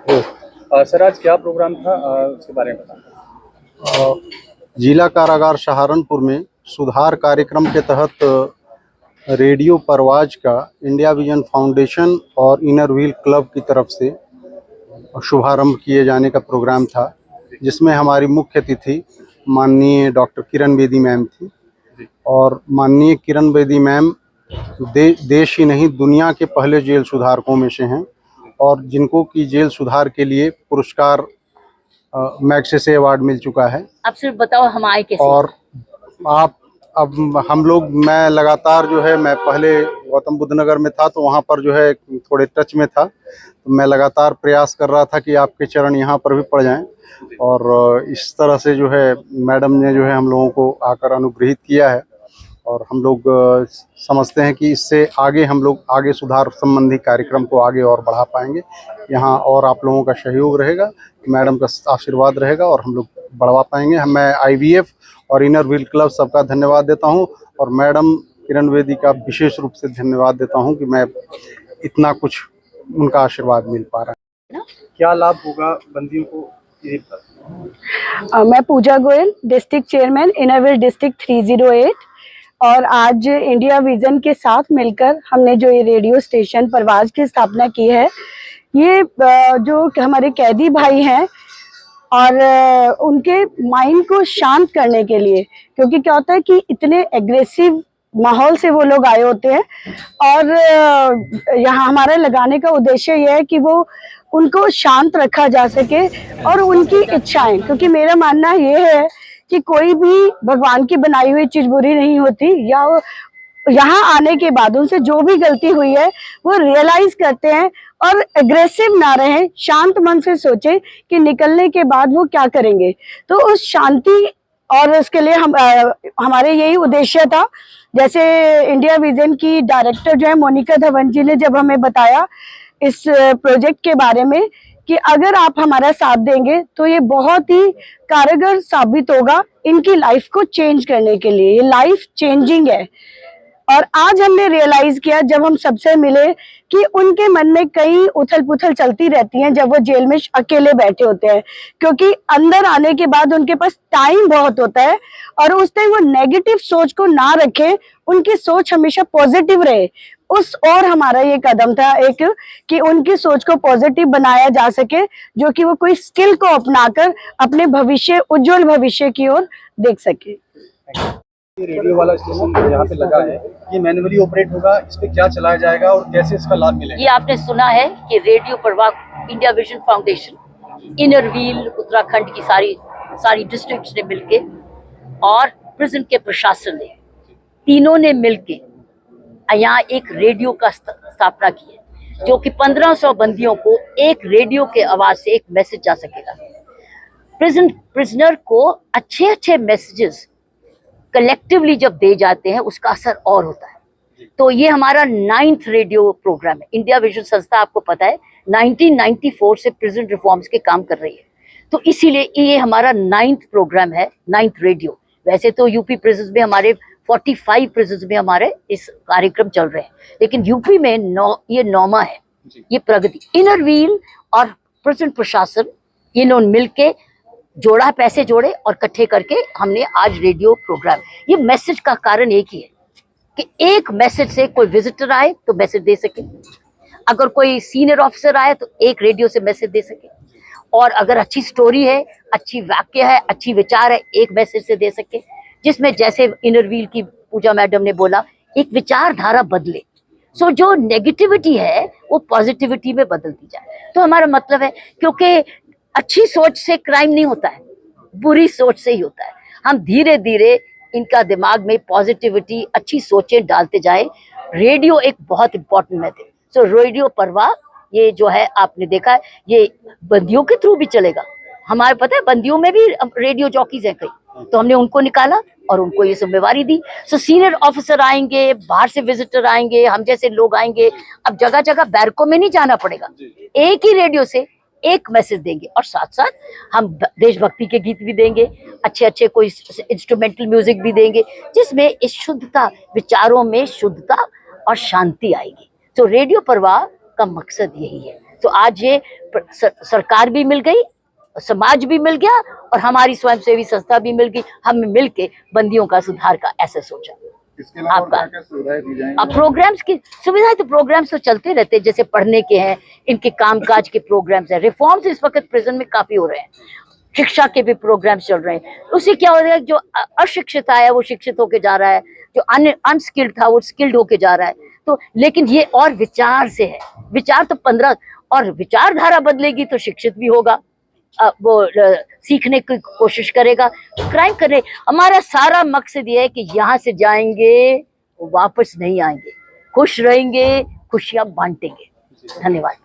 Sir आज क्या programme था, उसके बारे में बताएं। जिला कारागार सहारनपुर में सुधार कार्यक्रम के तहत रेडियो परवाज का इंडिया विजन फाउंडेशन और इनर व्हील क्लब की तरफ से शुभारंभ किए जाने का प्रोग्राम था, जिसमें हमारी मुख्य अतिथि माननीय डॉक्टर किरण बेदी मैम थी। और माननीय किरण बेदी मैम देश ही नहीं दुनिया के पहले जेल सुधारकों में से हैं, और जिनको कि जेल सुधार के लिए पुरस्कार मैग्सेसे अवार्ड मिल चुका है। आप सिर्फ बताओ हम आए कैसे। और आप अब हम लोग मैं लगातार जो है, मैं पहले गौतम बुद्ध नगर में था तो वहाँ पर जो है थोड़े टच में था, तो मैं लगातार प्रयास कर रहा था कि आपके चरण यहाँ पर भी पड़ जाएं। और इस तरह से जो है मैडम ने जो है हम लोगों को आकर अनुग्रहित किया है, और हम लोग समझते हैं कि इससे आगे हम लोग आगे सुधार संबंधी कार्यक्रम को आगे और बढ़ा पाएंगे यहाँ, और आप लोगों का सहयोग रहेगा, मैडम का आशीर्वाद रहेगा और हम लोग बढ़वा पाएंगे। मैं IVF और इनर व्हील क्लब सबका धन्यवाद देता हूँ, और मैडम किरण बेदी का विशेष रूप से धन्यवाद देता हूँ कि मैं इतना कुछ उनका आशीर्वाद मिल पा रहा है। क्या लाभ होगा बंदियों को? मैं Pooja Goyal, district chairman Inner Wheel district 308, और आज इंडिया विजन के साथ मिलकर हमने जो ये रेडियो स्टेशन परवाज की स्थापना की है, ये जो हमारे कैदी भाई हैं और उनके माइंड को शांत करने के लिए, क्योंकि क्या होता है कि इतने एग्रेसिव माहौल से वो लोग आए होते हैं, और यहाँ हमारा लगाने का उद्देश्य यह है कि वो उनको शांत रखा जा सके और उनकी इच्छाएं, क्योंकि मेरा मानना ये है कि कोई भी भगवान की बनाई हुई चीज बुरी नहीं होती, या यहाँ आने के बाद उनसे जो भी गलती हुई है वो रियलाइज करते हैं और एग्रेसिव ना रहें, शांत मन से सोचें कि निकलने के बाद वो क्या करेंगे। तो उस शांति और उसके लिए हमारे यही उद्देश्य था। जैसे इंडिया विजन की डायरेक्टर जो है मोनिका धवन जी ने जब हमें बताया इस प्रोजेक्ट के बारे में कि अगर आप हमारा साथ देंगे तो ये बहुत ही कारगर साबित होगा इनकी लाइफ को चेंज करने के लिए, ये लाइफ चेंजिंग है। और आज हमने रियलाइज किया जब हम सबसे मिले कि उनके मन में कई उथल पुथल चलती रहती हैं जब वो जेल में अकेले बैठे होते हैं, क्योंकि अंदर आने के बाद उनके पास टाइम बहुत होता है, और उस टाइम वो नेगेटिव सोच को ना रखें, उनकी सोच हमेशा पॉजिटिव रहे। उस और हमारा ये कदम था एक कि उनकी सोच को पॉजिटिव बनाया जा सके, जो कि वो कोई स्किल को अपनाकर अपने भविष्य, उज्जवल भविष्य की ओर देख सके। ये रेडियो वाला स्टेशन यहाँ पे लगा है, ये मैन्युअली ऑपरेट होगा, इस पे क्या चलाया जाएगा और कैसे इसका लाभ मिलेगा? ये आपने सुना है कि रेडियो परवाह India vision foundation, inner wheel Uttarakhand की सारी डिस्ट्रिक्ट्स ने मिलके और प्रिजन के प्रशासन ने, तीनों ने मिलके यहाँ एक रेडियो का स्थापना की है, जो कि 1500 बंदियों को एक रेडियो के आवाज से एक मैसेज जा सकेगा। प्रिजनर को अच्छे मैसेजेस कलेक्टिवली जब दे जाते हैं उसका असर और होता है। तो ये हमारा 9th रेडियो प्रोग्राम है। इंडिया विजन संस्था आपको पता है 1994 से प्रिजन रिफॉर्म्स के काम कर रही है, तो इसीलिए ये हमारा 9th प्रोग्राम है, 9th रेडियो। वैसे तो यूपी प्रिजन में हमारे 45 प्रिजन में हमारे इस कार्यक्रम चल रहे हैं, लेकिन यूपी में ये 9वां है। ये प्रगति, इनर व्हील और प्रिजन प्रशासन इन्होंने मिलके जोड़ा, पैसे जोड़े और इकट्ठे करके हमने आज रेडियो प्रोग्राम। ये मैसेज का कारण एक ही है कि एक मैसेज से कोई विजिटर आए तो मैसेज दे सके, अगर कोई सीनियर ऑफिसर आए तो एक रेडियो से मैसेज दे सके, और अगर अच्छी स्टोरी है, अच्छी वाक्य है, अच्छी विचार है, एक मैसेज से दे सके, जिसमें जैसे इनर व्हील की पूजा मैडम ने बोला, एक विचारधारा बदले। सो जो नेगेटिविटी है वो पॉजिटिविटी में बदलती जाए। तो हमारा मतलब है, क्योंकि अच्छी सोच से क्राइम नहीं होता है, बुरी सोच से ही होता है। हम धीरे धीरे इनका दिमाग में पॉजिटिविटी, अच्छी सोचें डालते जाए। रेडियो एक बहुत इंपॉर्टेंट मेथड। सो रेडियो परवाह ये जो है आपने देखा है, ये बंदियों के थ्रू भी चलेगा। हमारे पता है बंदियों में भी रेडियो जॉकीज हैं कई, तो हमने उनको निकाला और उनको ये जिम्मेवारी दी। सो सीनियर ऑफिसर आएंगे, बाहर से विजिटर आएंगे, हम जैसे लोग आएंगे। अब जगह जगह बैरकों में नहीं जाना पड़ेगा, एक ही रेडियो से एक मैसेज देंगे, और साथ साथ हम देशभक्ति के गीत भी देंगे, अच्छे कोई इंस्ट्रूमेंटल म्यूजिक भी देंगे, जिसमें इस शुद्धता, विचारों में शुद्धता और शांति आएगी। तो रेडियो परवाह का मकसद यही है। तो आज ये सरकार भी मिल गई, समाज भी मिल गया और हमारी स्वयंसेवी संस्था भी मिल गई। हम मिलके बंदियों का सुधार का ऐसे सोचा। इसके अलावा और आपका क्या-क्या सुविधाएं दी जाएंगी? अब प्रोग्राम्स की सुविधाएं तो प्रोग्राम्स तो चलते रहते हैं, जैसे पढ़ने के हैं, इनके कामकाज के प्रोग्राम्स हैं। रिफॉर्म्स इस वक्त प्रेजेंट में काफी हो रहे हैं, शिक्षा के भी प्रोग्राम्स चल रहे हैं। उससे क्या हो रहा है, जो अशिक्षित आया वो शिक्षित होके जा रहा है, जो अनस्किल्ड था वो स्किल्ड होके जा रहा है। तो लेकिन ये और विचार से है, विचार तो 15 और विचारधारा बदलेगी तो शिक्षित भी होगा, वो सीखने की कोशिश करेगा, क्राइम करने। हमारा सारा मकसद ये है कि यहाँ से जाएंगे वापस नहीं आएंगे, खुश रहेंगे, खुशियां बांटेंगे। धन्यवाद।